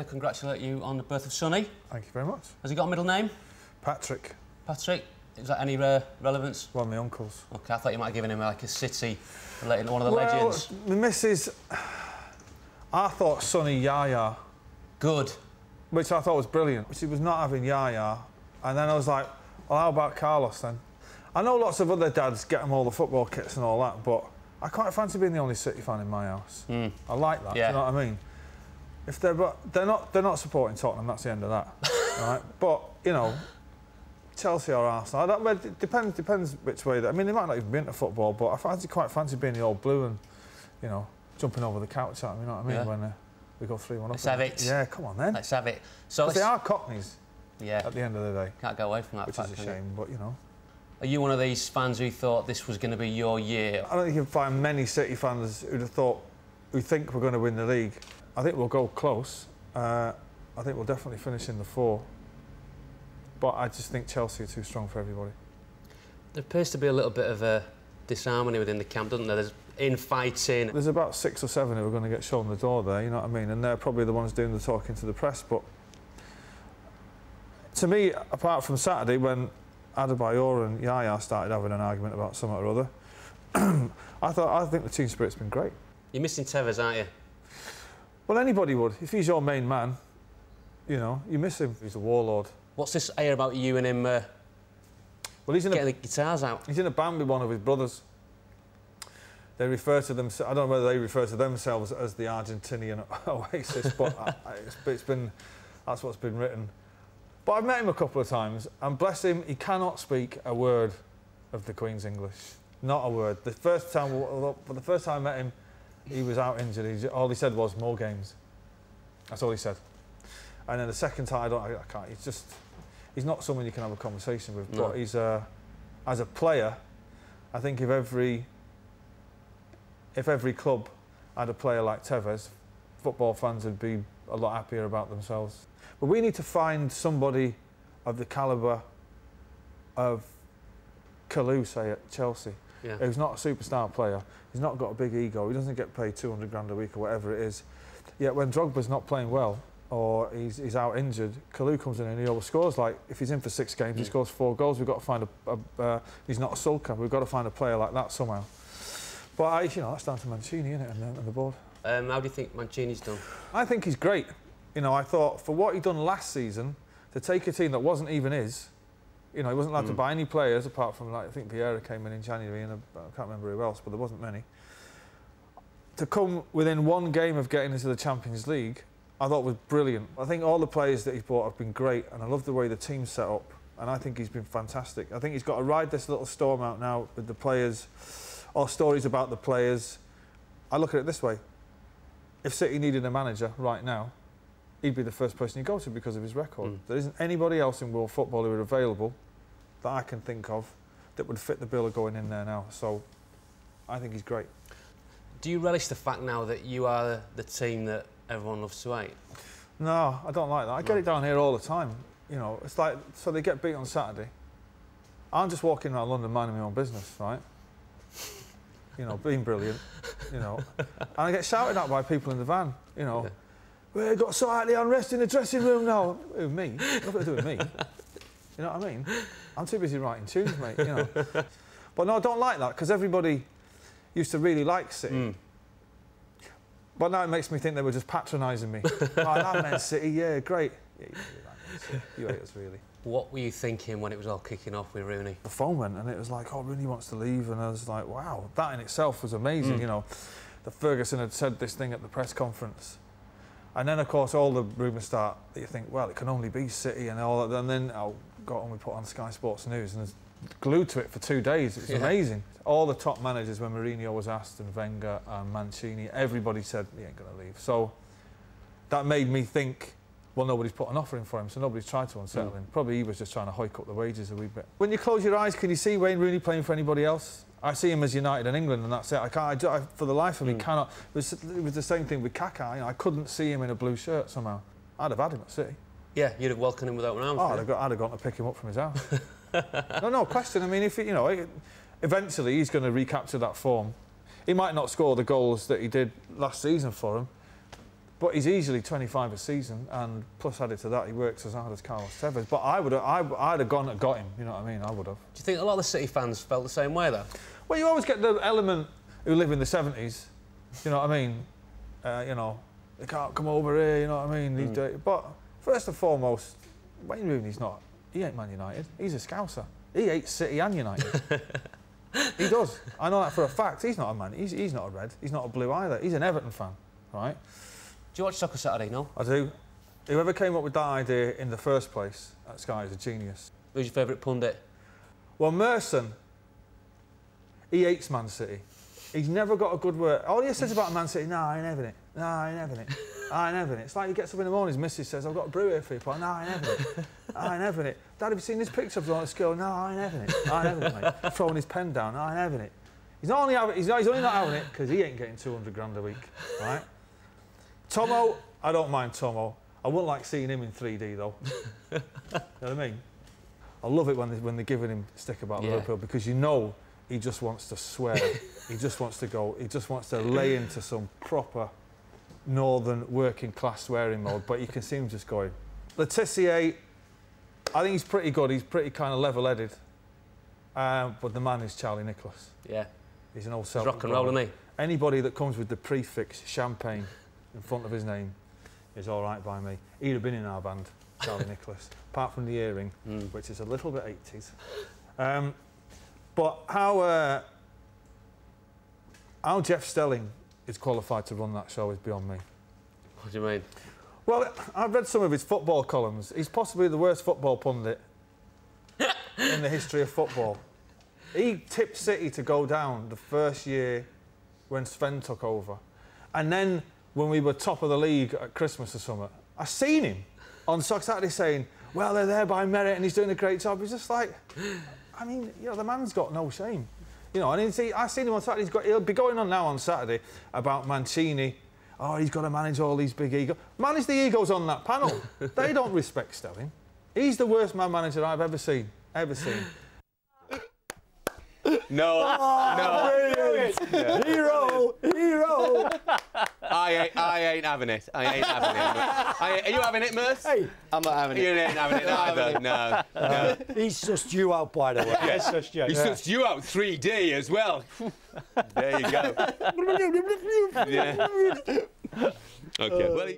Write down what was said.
I congratulate you on the birth of Sonny. Thank you very much. Has he got a middle name? Patrick. Patrick? Is that any relevance? One of my uncles. OK, I thought you might have given him like a Citeh, relating to one of the legends. My missus, I thought Sonny Yaya. Good. Which I thought was brilliant. She was not having Yaya. And then I was like, well, how about Carlos then? I know lots of other dads get them all the football kits and all that, but I quite fancy being the only City fan in my house. I like that, yeah. Do you know what I mean? If they're not supporting Tottenham, that's the end of that. Right? But, you know, Chelsea or Arsenal, it depends which way. I mean, they might not even be into football, but I quite fancy being the old blue and, you know, jumping over the couch at them, you know what I mean, when we go 3-1 up. Let's have it. Yeah, come on then. Let's have it. So they are Cockneys. Yeah. At the end of the day. Can't go away from that which fact, is a shame, but, you know. Are you one of these fans who thought this was going to be your year? I don't think you can find many City fans who think we're going to win the league. I think we'll go close. I think we'll definitely finish in the 4. But I just think Chelsea are too strong for everybody. There appears to be a little bit of a disharmony within the camp, doesn't there? There's infighting. There's about 6 or 7 who are going to get shown the door there, you know what I mean? And they're probably the ones doing the talking to the press. But to me, apart from Saturday, when Adebayor and Yaya started having an argument about something or other, I think the team spirit's been great. You're missing Tevez, aren't you? Well, anybody would. If he's your main man, you know, you miss him. He's a warlord. What's this air about you and him well, he's getting the guitars out? He's in a band with one of his brothers. They refer to them. I don't know whether they refer to themselves as the Argentinian Oasis, but that's what's been written. But I've met him a couple of times, and bless him, he cannot speak a word of the Queen's English. Not a word. The first time I met him, he was out injured. All he said was, more games. That's all he said. And then the second time, I can't. He's not someone you can have a conversation with. No. But he's as a player, I think if every club had a player like Tevez, football fans would be a lot happier about themselves. But we need to find somebody of the calibre of Kalou, say, at Chelsea, who's not a superstar player. He's not got a big ego. He doesn't get paid 200 grand a week or whatever it is. Yet when Drogba's not playing well or he's out injured, Kalou comes in and he always scores. Like, if he's in for 6 games, he scores 4 goals. We've got to find he's not a sulker. We've got to find a player like that somehow. But, you know, that's down to Mancini, isn't it, and the board. How do you think Mancini's done? I think he's great. You know, I thought for what he'd done last season, to take a team that wasn't even his, you know, he wasn't allowed to buy any players apart from, like, I think Vieira came in January and I can't remember who else, but there wasn't many. To come within 1 game of getting into the Champions League, I thought was brilliant. I think all the players that he's brought have been great, and I love the way the team's set up, and I think he's been fantastic. I think he's got to ride this little storm out now with the players, or stories about the players. I look at it this way. If City needed a manager right now, he'd be the first person you go to because of his record. There isn't anybody else in world football who are available that I can think of that would fit the bill of going in there now. So I think he's great. Do you relish the fact now that you are the team that everyone loves to hate? No, I don't like that. I get it down here all the time. You know, it's like, so they get beat on Saturday. I'm just walking around London minding my own business, right? You know, being brilliant, you know. And I get shouted at by people in the van, you know. We've got slightly unrest in the dressing room now. Who, me? Nothing to do with me. You know what I mean? I'm too busy writing tunes, mate, you know. But no, I don't like that, because everybody used to really like City. But now it makes me think they were just patronising me. Oh, that meant City, yeah, great. Yeah, you really like Man City. You hate us, really. What were you thinking when it was all kicking off with Rooney? The phone went and it was like, oh, Rooney wants to leave. And I was like, wow, that in itself was amazing, you know. That Ferguson had said this thing at the press conference. And then, of course, all the rumours start that you think, well, it can only be City and all that. And then got on, we put on Sky Sports News and was glued to it for 2 days. It's amazing. All the top managers, when Mourinho was asked, and Wenger and Mancini, everybody said he ain't going to leave. So that made me think, well, nobody's put an offer in for him, so nobody's tried to unsettle him. Probably he was just trying to hike up the wages a wee bit. When you close your eyes, can you see Wayne Rooney playing for anybody else? I see him as United and England, and that's it. I for the life of me, cannot. It was the same thing with Kaká. You know, I couldn't see him in a blue shirt somehow. I'd have had him at City. Yeah, you'd have welcomed him with open arms. Oh, I'd have gone to pick him up from his house. No question. I mean, if you know, eventually he's going to recapture that form. He might not score the goals that he did last season for him, But he's easily 25 a season, and plus added to that, he works as hard as Carlos Tevez. But I'd have gone and got him, you know what I mean? I would have. Do you think a lot of the City fans felt the same way, though? Well, you always get the element who live in the 70s, you know what I mean? You know, they can't come over here, you know what I mean? But first and foremost, Wayne Rooney's not, he ain't Man United, he's a Scouser. He hates City and United. He does. I know that for a fact. He's not a Man, he's not a Red, he's not a Blue either. He's an Everton fan, right? Do you watch Soccer Saturday, no? I do. Whoever came up with that idea in the first place at Sky is a genius. Who's your favourite pundit? Well, Merson, he hates Man City. He's never got a good word. All he says about Man City, no, I ain't having it. No, I ain't having it. I ain't having it. It's like he gets up in the morning, his missus says, I've got a brew here for you. No, I ain't having it. I ain't having it. Dad, have you seen this picture of him on the school? No, I ain't having it. I ain't having it, mate. Throwing his pen down, no, I ain't having it. He's only not having it because he ain't getting 200 grand a week, right? Tomo, I don't mind Tomo. I wouldn't like seeing him in 3D though. You know what I mean? I love it when they're giving him stick about Liverpool, because you know he just wants to swear. He just wants to go. He just wants to lay into some proper northern working class swearing mode. But you can see him just going. Letitia, I think he's pretty good. He's pretty kind of level-headed. But the man is Charlie Nicholas. Yeah. He's an old rock and roll, isn't he? Anybody that comes with the prefix champagne in front of his name is all right by me. He'd have been in our band, Charlie Nicholas, apart from the earring, which is a little bit 80s. But how Jeff Stelling is qualified to run that show is beyond me. What do you mean? Well, I've read some of his football columns. He's possibly the worst football pundit in the history of football. He tipped City to go down the first year when Sven took over. And then when we were top of the league at Christmas or something, I seen him on Soccer Saturday saying, well, they're there by merit and he's doing a great job. He's just like, I mean, you know, the man's got no shame. You know, and I seen him on Saturday. He'll be going on now on Saturday about Mancini. Oh, he's got to manage all these big egos. Manage the egos on that panel. They don't respect Stelling. He's the worst man manager I've ever seen. No, no. Yeah. Hero. I ain't having it. Are you having it, Merce? Hey, I'm not having it. You ain't having it either. No. He's sussed you out, by the way. Yes, he sussed you out 3D as well. There you go. Yeah. Okay. Well,